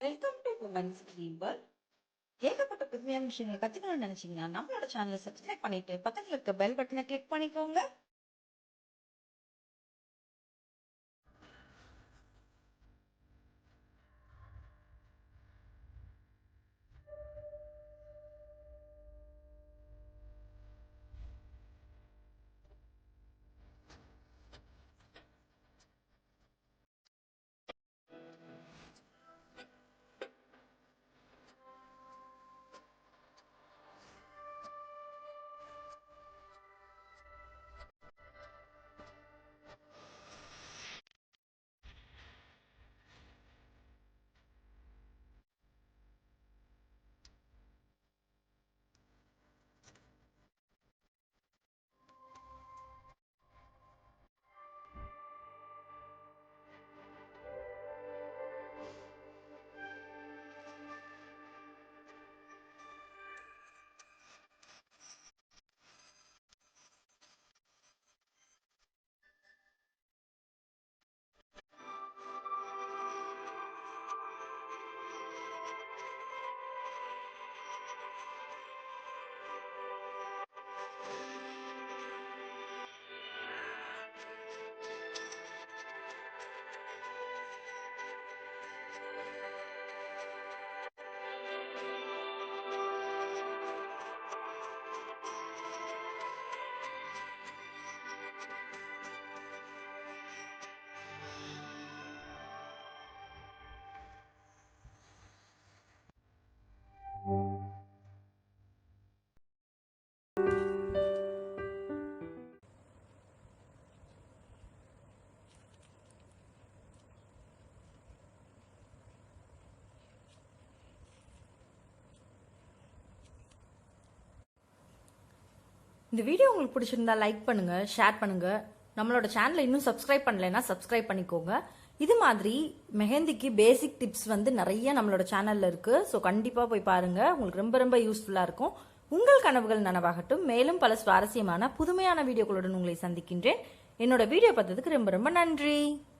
Welcome to women's dream world. ஏகப்பட்ட புதுமையான விஷயங்களை கத்துக்கணும்னு நினைச்சீங்கன்னா நம்மளோட சேனலை சப்ஸ்கிரைப் பண்ணிட்டு பக்கத்துல இருக்க பெல் பட்டனை கிளிக் பண்ணிக்கோங்க. இந்த வீடியோ உங்களுக்கு பிடிச்சிருந்தா லைக் பண்ணுங்க, ஷேர் பண்ணுங்க. நம்மளோட சேனலை இன்னும் சப்ஸ்கிரைப் பண்ணலைன்னா சப்ஸ்கிரைப் பண்ணிக்கோங்க. இது மாதிரி மெஹந்திக்கு பேசிக் டிப்ஸ் நிறைய நம்மளோட சேனல்ல இருக்கு. ஸோ கண்டிப்பா போய் பாருங்க, உங்களுக்கு ரொம்ப ரொம்ப யூஸ்ஃபுல்லா இருக்கும். உங்கள் கனவுகள் நனவாகட்டும். மேலும் பல சுவாரஸ்யமான புதுமையான வீடியோக்களுடன் உங்களை சந்திக்கின்றேன். என்னோட வீடியோ பார்த்ததுக்கு ரொம்ப ரொம்ப நன்றி.